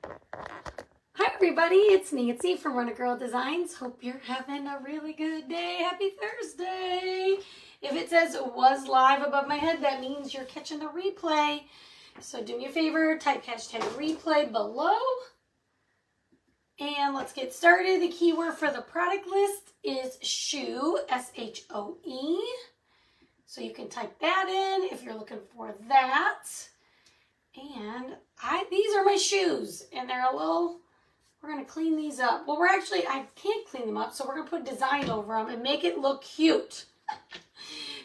Hi everybody, it's Nancy from Run a Girl Designs. Hope you're having a really good day. Happy Thursday. If it says was live above my head, that means you're catching the replay. So do me a favor, type hashtag replay below. And let's get started. The keyword for the product list is shoe, S-H-O-E. So you can type that in if you're looking for that. And these are my shoes, and they're a little, we're going to clean these up. Well, I can't clean them up, so we're going to put design over them and make it look cute.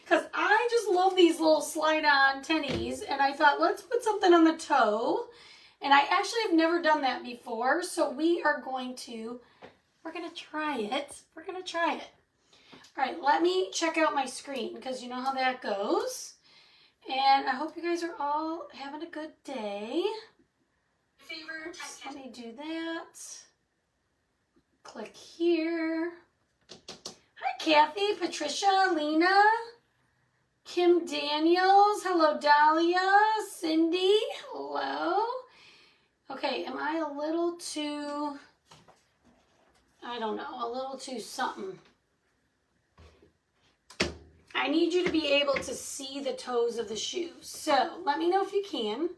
Because I just love these little slide-on tennies, and I thought, let's put something on the toe. And I actually have never done that before, so we're going to try it. We're going to try it. All right, let me check out my screen, because you know how that goes. And I hope you guys are all having a good day. Oops, let me do that. Click here. Hi, Kathy, Patricia, Lena, Kim Daniels. Hello, Dahlia, Cindy. Hello. Okay, am I a little too, I don't know, a little too something? I need you to be able to see the toes of the shoe. So let me know if you can.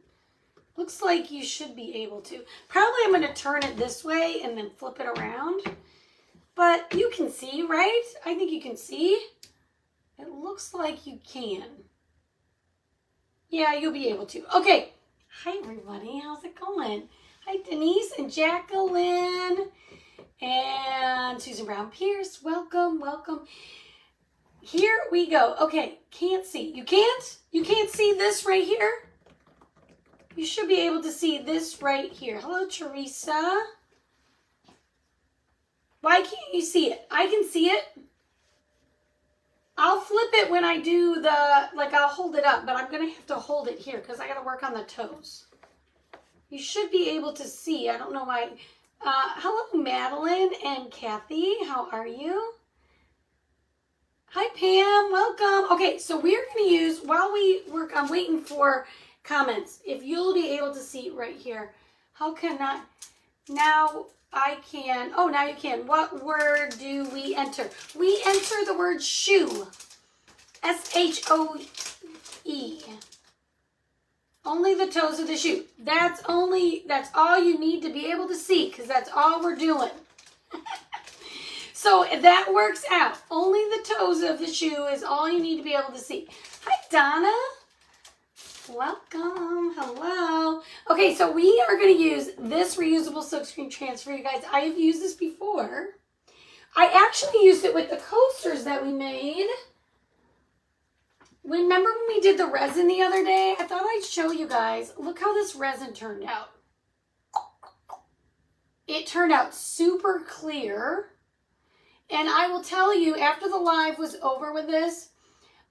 Looks like you should be able to. Probably I'm going to turn it this way and then flip it around. But you can see, right? I think you can see. It looks like you can. Yeah, you'll be able to. Okay. Hi, everybody. How's it going? Hi, Denise and Jacqueline and Susan Brown Pierce. Welcome, welcome. Here we go. Okay, can't see. You can't? You can't see this right here? You should be able to see this right here. Hello, Teresa. Why can't you see it? I can see it. I'll flip it when I do I'll hold it up, but I'm going to have to hold it here because I got to work on the toes. You should be able to see. I don't know why. Hello, Madeline and Kathy. How are you? Hi, Pam. Welcome. Okay, so we're going to use, while we work, I'm waiting for comments. If you'll be able to see right here. How can I? Now I can. Oh, now you can. What word do we enter? We enter the word shoe. S-H-O-E. Only the toes of the shoe. That's all you need to be able to see because that's all we're doing. So that works out. Only the toes of the shoe is all you need to be able to see. Hi, Donna. Welcome. Hello. Okay, so we are going to use this reusable silkscreen transfer, you guys. I have used this before. I actually used it with the coasters that we made. Remember when we did the resin the other day? I thought I'd show you guys. Look how this resin turned out. It turned out super clear. And I will tell you, after the live was over with this,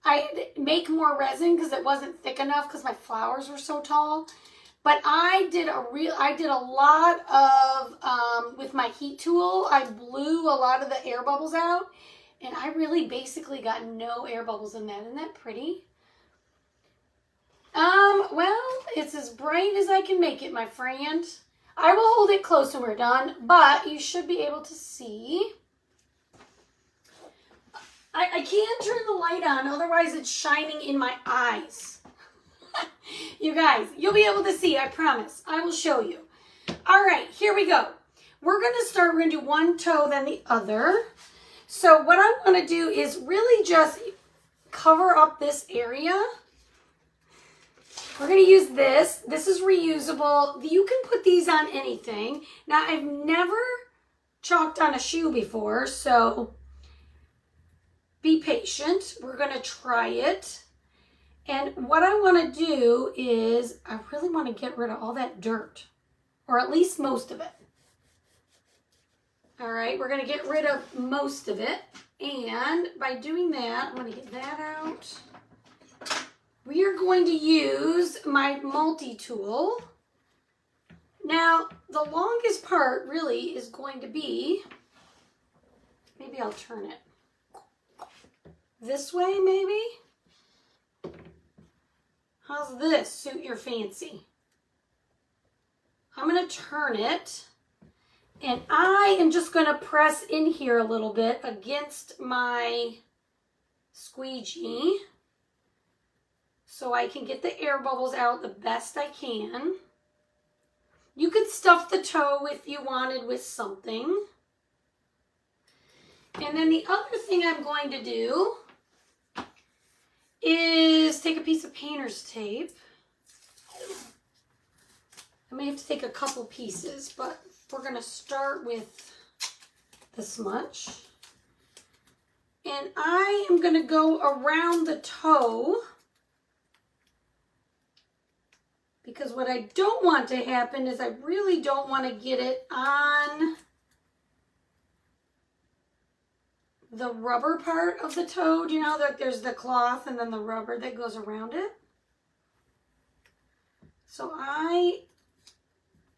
I had to make more resin because it wasn't thick enough because my flowers were so tall. But I did a lot of, with my heat tool, I blew a lot of the air bubbles out. And I really basically got no air bubbles in that. Isn't that pretty? Well, it's as bright as I can make it, my friend. I will hold it close when we're done, but you should be able to see. I can't turn the light on, otherwise it's shining in my eyes. You guys, you'll be able to see, I promise. I will show you. All right, here we go. We're going to do one toe, then the other. So what I want to do is really just cover up this area. We're going to use this. This is reusable. You can put these on anything. Now, I've never chalked on a shoe before, so be patient. We're going to try it. And what I want to do is I really want to get rid of all that dirt, or at least most of it. All right, we're going to get rid of most of it. And by doing that, I'm going to get that out. We are going to use my multi-tool. Now, the longest part really is going to be, maybe I'll turn it this way, maybe. How's this suit your fancy? I'm going to turn it, and I am just going to press in here a little bit against my squeegee so I can get the air bubbles out the best I can. You could stuff the toe if you wanted with something. And then the other thing I'm going to do is take a piece of painter's tape. I may have to take a couple pieces, but we're going to start with this much. And I am going to go around the toe, because what I don't want to happen is I really don't want to get it on the rubber part of the toe. Do you know that there's the cloth and then the rubber that goes around it? So I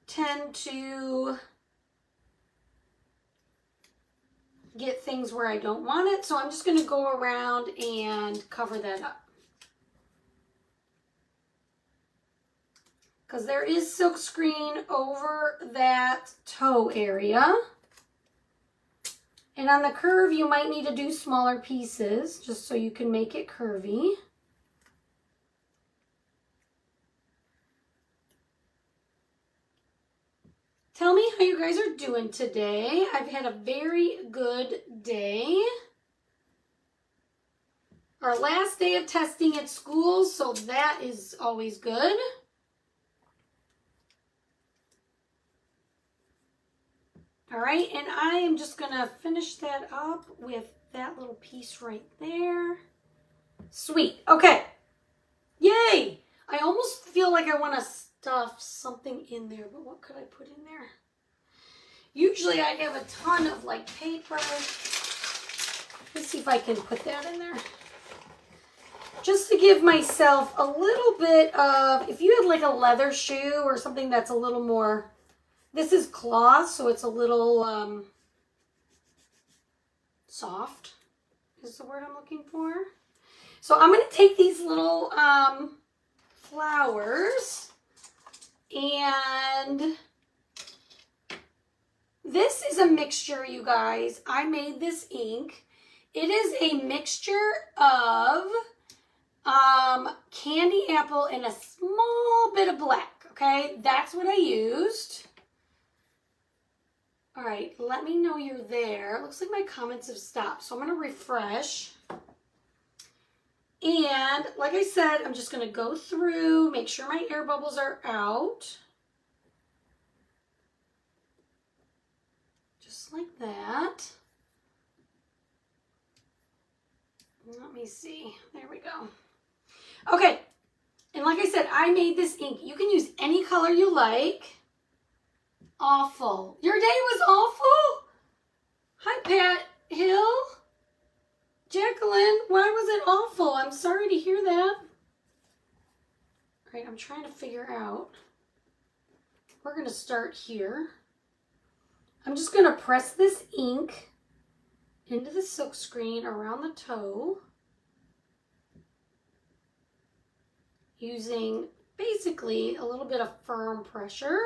tend to get things where I don't want it. So I'm just going to go around and cover that up. Because there is silk screen over that toe area. And on the curve, you might need to do smaller pieces just so you can make it curvy. Tell me how you guys are doing today. I've had a very good day. Our last day of testing at school, so that is always good. All right, and I am just gonna finish that up with that little piece right there. Sweet, okay. Yay! I almost feel like I wanna stuff something in there, but what could I put in there? Usually I have a ton of like paper. Let's see if I can put that in there. Just to give myself a little bit of, if you had like a leather shoe or something that's a little more, this is cloth, so it's a little soft, is the word I'm looking for. So I'm going to take these little flowers, and this is a mixture, you guys. I made this ink. It is a mixture of candy apple and a small bit of black, okay? That's what I used. All right, let me know you're there. It looks like my comments have stopped, so I'm going to refresh. And like I said, I'm just going to go through, make sure my air bubbles are out. Just like that. Let me see. There we go. Okay, and like I said, I made this ink. You can use any color you like. Awful. Your day was awful? Hi, Pat Hill. Jacqueline, why was it awful? I'm sorry to hear that. All right, I'm trying to figure out. We're going to start here. I'm just going to press this ink into the silk screen around the toe using basically a little bit of firm pressure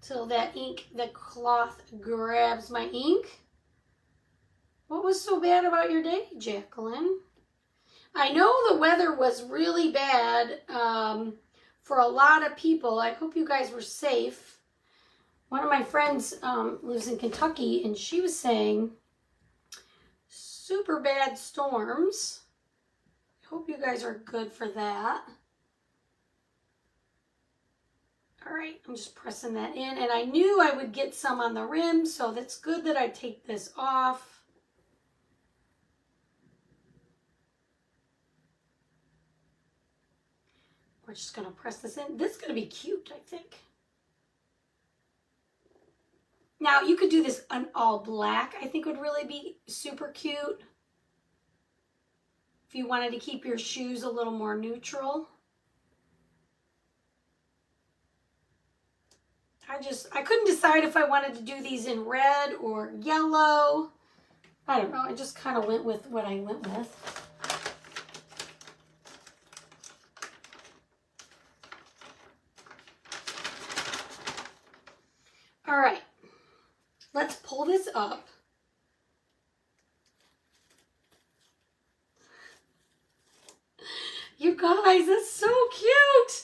till that ink, the cloth grabs my ink. What was so bad about your day, Jacqueline? I know the weather was really bad for a lot of people. I hope you guys were safe. One of my friends lives in Kentucky, and she was saying super bad storms. I hope you guys are good for that. All right, I'm just pressing that in, and I knew I would get some on the rim, so that's good that I take this off. We're just gonna press this in. This is gonna be cute, I think. Now, you could do this on all black. I think would really be super cute. If you wanted to keep your shoes a little more neutral. I couldn't decide if I wanted to do these in red or yellow. I don't know. I just kind of went with what I went with. pull this up. You guys, that's so cute.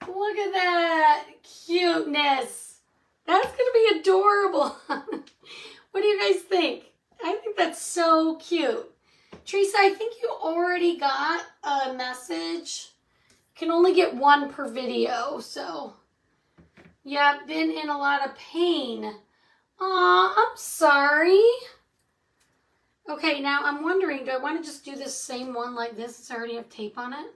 Look at that cuteness. That's going to be adorable. What do you guys think? I think that's so cute. Teresa, I think you already got a message. You can only get one per video, so yeah, been in a lot of pain. Aw, I'm sorry. Okay, now I'm wondering, do I want to just do this same one like this since I already have tape on it?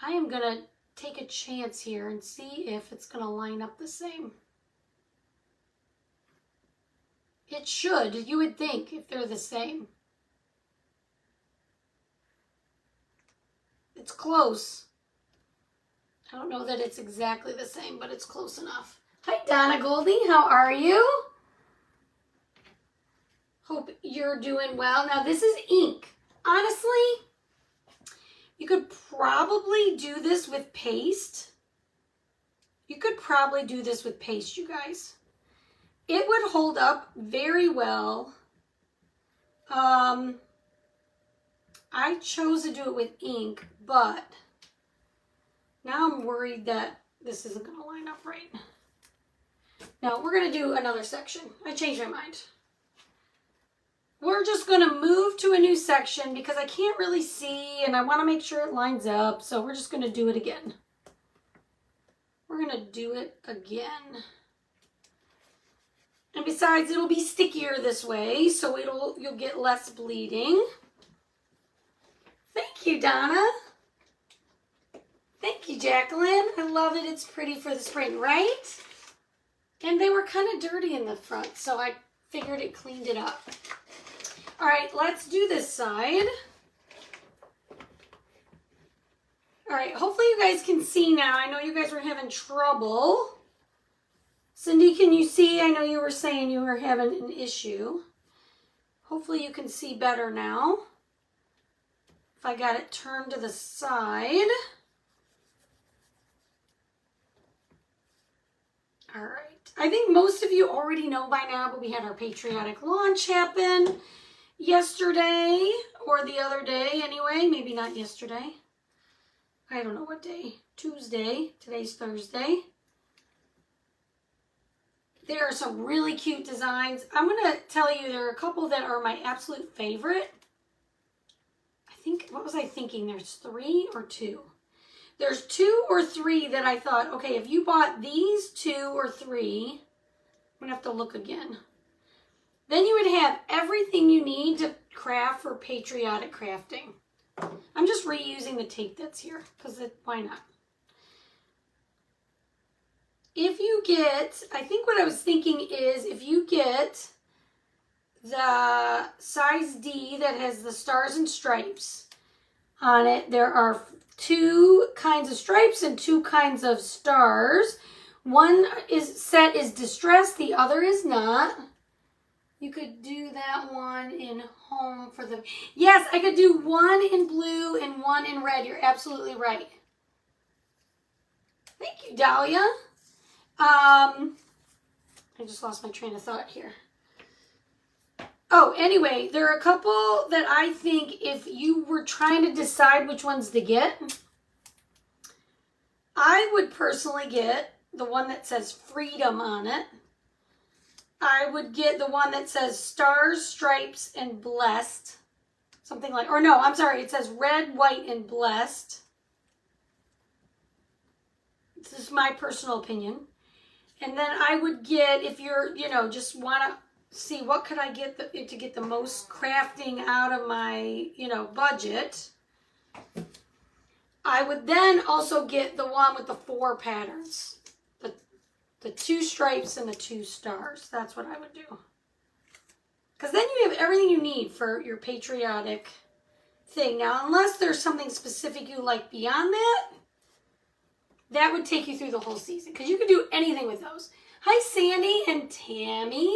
I am going to take a chance here and see if it's going to line up the same. It should, you would think, if they're the same. It's close. I don't know that it's exactly the same, but it's close enough. Hi, Donna Goldie. How are you? Hope you're doing well. Now, this is ink. Honestly, you could probably do this with paste. You could probably do this with paste, you guys. It would hold up very well. I chose to do it with ink, but now I'm worried that this isn't going to line up right. No, we're going to do another section. I changed my mind. We're just going to move to a new section because I can't really see and I want to make sure it lines up. So we're just going to do it again. We're going to do it again. And besides, it'll be stickier this way, so you'll get less bleeding. Thank you, Donna. Thank you, Jacqueline. I love it. It's pretty for the spring, right? And they were kind of dirty in the front, so I figured it cleaned it up. All right, let's do this side. All right, hopefully you guys can see now. I know you guys were having trouble. Cindy, can you see? I know you were saying you were having an issue. Hopefully you can see better now. If I got it turned to the side. All right. I think most of you already know by now, but we had our patriotic launch happen yesterday or the other day anyway. Maybe not yesterday. I don't know what day. Tuesday. Today's Thursday. There are some really cute designs. I'm going to tell you there are a couple that are my absolute favorite. I think, what was I thinking? There's 3 or 2. There's 2 or 3 that I thought, okay, if you bought these 2 or 3, I'm going to have to look again. Then you would have everything you need to craft for patriotic crafting. I'm just reusing the tape that's here because why not? If you get, I think what I was thinking is if you get the size D that has the stars and stripes on it, there are 2 kinds of stripes and 2 kinds of stars. One set is distressed, the other is not. You could do that one in home for the, yes, I could do one in blue and one in red. You're absolutely right. Thank you, Dahlia. I just lost my train of thought here. Oh, anyway, there are a couple that I think if you were trying to decide which ones to get, I would personally get the one that says freedom on it. I would get the one that says stars, stripes, and blessed. Something like, or no, I'm sorry, it says red, white, and blessed. This is my personal opinion. And then I would get, if you're, just want to see what could I get to get the most crafting out of my, budget. I would then also get the one with the 4 patterns. The 2 stripes and the 2 stars. That's what I would do. Because then you have everything you need for your patriotic thing. Now, unless there's something specific you like beyond that, that would take you through the whole season. Because you could do anything with those. Hi, Sandy and Tammy.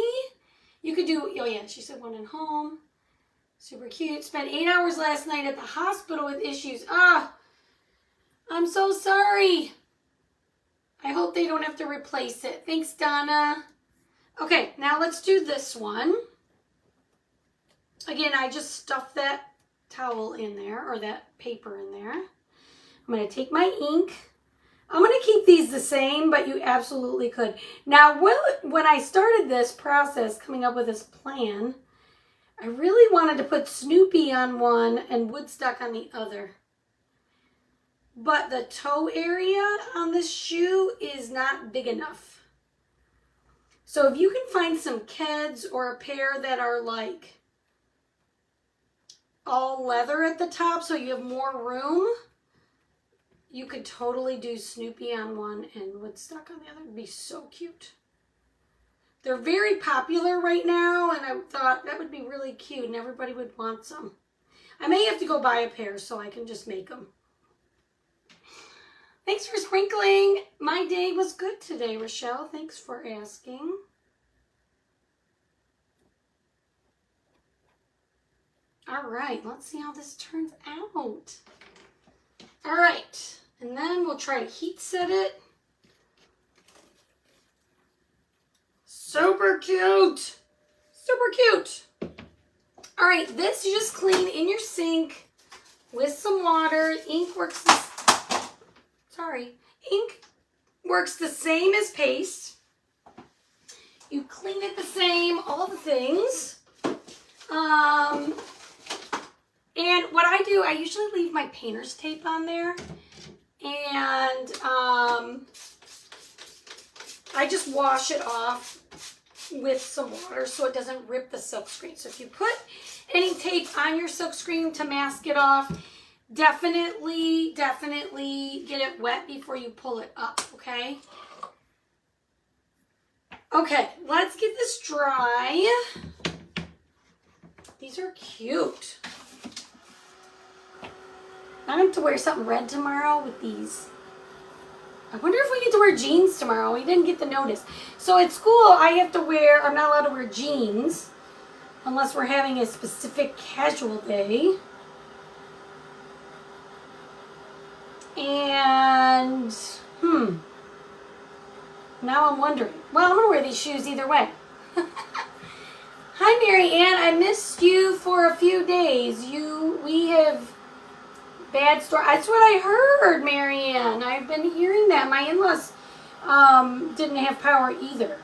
You could do, oh yeah, she said one at home. Super cute. Spent 8 hours last night at the hospital with issues. Ah, I'm so sorry. I hope they don't have to replace it. Thanks, Donna. Okay, now let's do this one. Again, I just stuffed that towel in there, or that paper in there. I'm going to take my ink. I'm going to keep these the same, but you absolutely could. Now, when I started this process, coming up with this plan, I really wanted to put Snoopy on one and Woodstock on the other. But the toe area on this shoe is not big enough. So if you can find some Keds or a pair that are like all leather at the top so you have more room, you could totally do Snoopy on one and Woodstock on the other. It'd be so cute. They're very popular right now, and I thought that would be really cute and everybody would want some. I may have to go buy a pair so I can just make them. Thanks for sprinkling. My day was good today, Rochelle. Thanks for asking. All right, let's see how this turns out. All right, and then we'll try to heat set it. Super cute. Super cute. All right, this you just clean in your sink with some water. Ink works the same as paste. You clean it the same, all the things. And what I do, I usually leave my painter's tape on there. And I just wash it off with some water so it doesn't rip the silkscreen. So if you put any tape on your silkscreen to mask it off, definitely get it wet before you pull it up, okay? Okay, let's get this dry. These are cute. I'm going to wear something red tomorrow with these. I wonder if we get to wear jeans tomorrow. We didn't get the notice. So at school, I'm not allowed to wear jeans unless we're having a specific casual day. And, now I'm wondering. Well, I'm going to wear these shoes either way. Hi, Mary Ann. I missed you for a few days. We have bad story. That's what I heard, Mary Ann. I've been hearing that. My in-laws didn't have power either.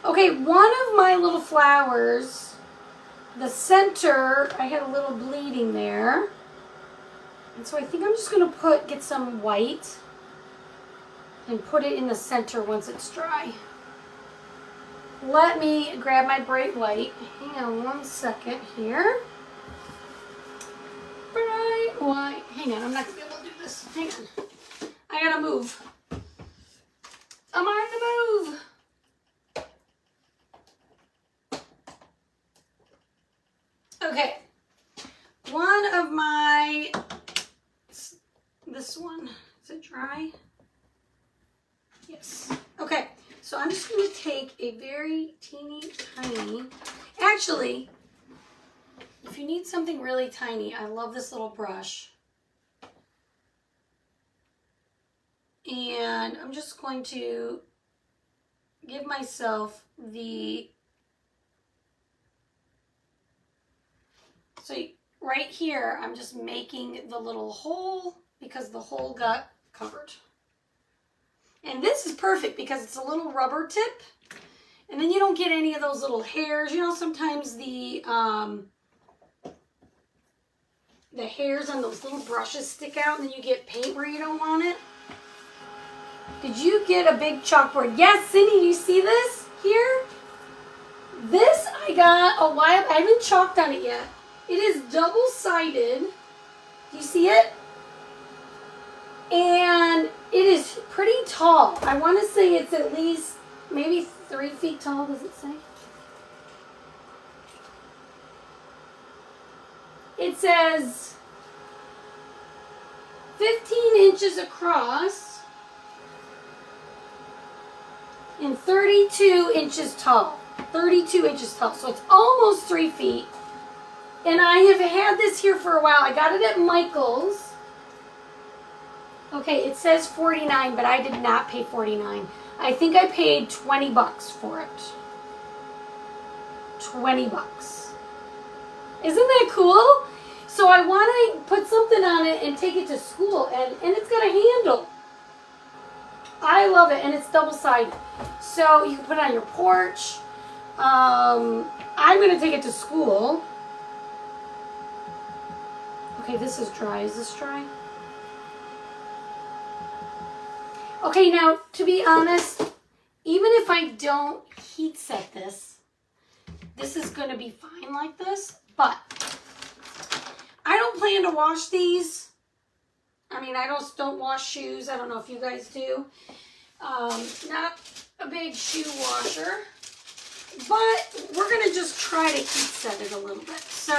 Okay, one of my little flowers, the center, I had a little bleeding there. And so I think I'm just going to get some white and put it in the center once it's dry. Let me grab my bright white. Hang on one second here. Bright white. Hang on, I'm not going to be able to do this. Hang on. I got to move. I'm on the move. Okay. One of my... This one. Is it dry? Yes. Okay. So I'm just going to take a very teeny tiny... Actually... If you need something really tiny, I love this little brush. And I'm just going to give myself the... So right here, I'm just making the little hole because the hole got covered. And this is perfect because it's a little rubber tip. And then you don't get any of those little hairs. You know, sometimes the hairs on those little brushes stick out and then you get paint where you don't want it. Did you get a big chalkboard? Yes, Cindy, do you see this here? This I got a while, I haven't chalked on it yet. It is double-sided. Do you see it? And it is pretty tall. I want to say it's at least maybe 3 feet tall, does it say? It says 15 inches across and 32 inches tall. 32 inches tall. So it's almost 3 feet. And I have had this here for a while. I got it at Michael's. Okay, it says $49, but I did not pay $49. I think I paid $20 for it. 20 bucks. Isn't that cool? So I want to put something on it and take it to school, and it's got a handle. I love it, and it's double-sided. So you can put it on your porch. I'm going to take it to school. Okay, this is dry. Is this dry? Okay, now, to be honest, even if I don't heat set this, this is going to be fine like this, but I don't plan to wash these. I mean, I don't wash shoes. I don't know if you guys do. Not a big shoe washer, but we're going to just try to heat set it a little bit. So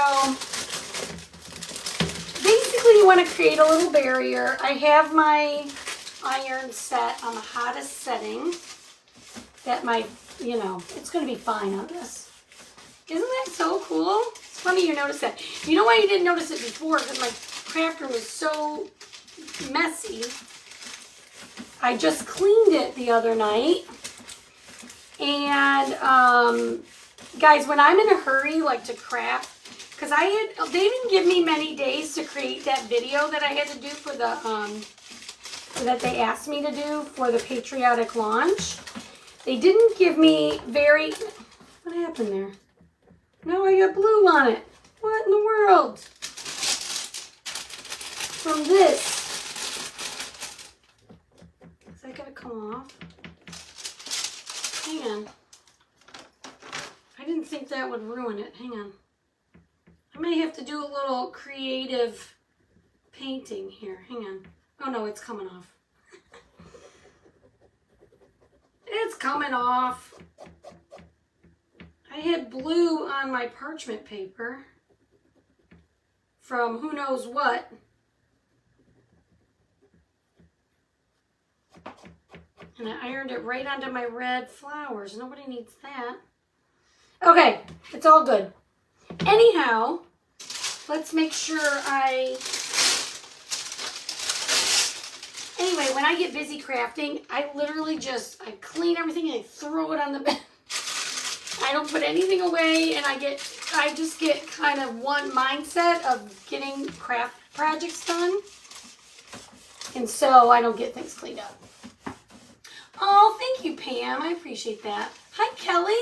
basically you want to create a little barrier. I have my iron set on the hottest setting that it's going to be fine on this. Isn't that so cool? It's funny you noticed that. You know why you didn't notice it before? Because my crafter was so messy. I just cleaned it the other night. And guys, when I'm in a hurry, like to craft, because they didn't give me many days to create that video that I had to do for the that they asked me to do for the patriotic launch. They didn't give me what happened there? No, I got blue on it. What in the world? From this. Is that gonna come off? Hang on. I didn't think that would ruin it. Hang on. I may have to do a little creative painting here. Hang on. Oh no, it's coming off. It's coming off. I had blue on my parchment paper from who knows what. And I ironed it right onto my red flowers. Nobody needs that. Okay, it's all good. Anyhow, let's make sure Anyway, when I get busy crafting, I literally I clean everything and I throw it on the bed. I don't put anything away, and I just get kind of one mindset of getting craft projects done. And so I don't get things cleaned up. Oh, thank you, Pam. I appreciate that. Hi, Kelly.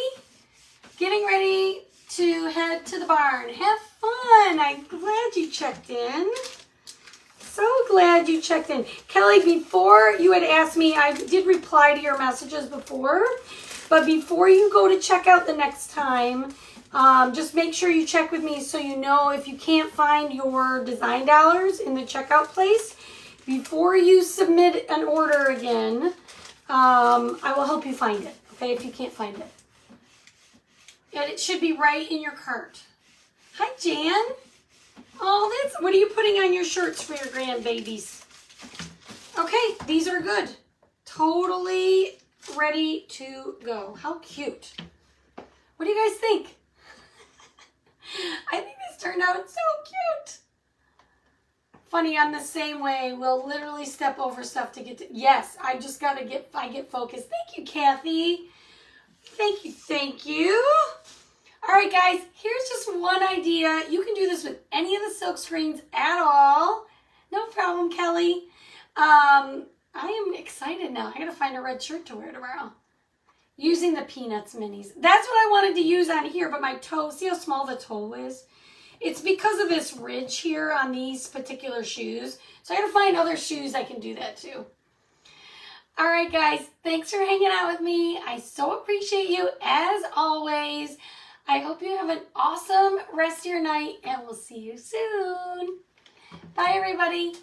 Getting ready to head to the barn. Have fun. I'm glad you checked in. So glad you checked in. Kelly, before you had asked me, I did reply to your messages before, but before you go to check out the next time, just make sure you check with me so you know if you can't find your design dollars in the checkout place. Before you submit an order again, I will help you find it, okay, if you can't find it. And it should be right in your cart. Hi, Jan. Oh, what are you putting on your shirts for your grandbabies? Okay, these are good. Totally ready to go. How cute. What do you guys think? I think this turned out so cute. Funny, I'm the same way. We'll literally step over stuff to get to... Yes, I just got to get focused. Thank you, Kathy. Thank you, thank you. All right, guys, here's just one idea. You can do this with any of the silk screens at all. No problem, Kelly. I am excited now. I got to find a red shirt to wear tomorrow. Using the Peanuts minis. That's what I wanted to use on here, but my toe, see how small the toe is? It's because of this ridge here on these particular shoes. So I got to find other shoes I can do that too. All right, guys, thanks for hanging out with me. I so appreciate you as always. I hope you have an awesome rest of your night, and we'll see you soon. Bye, everybody.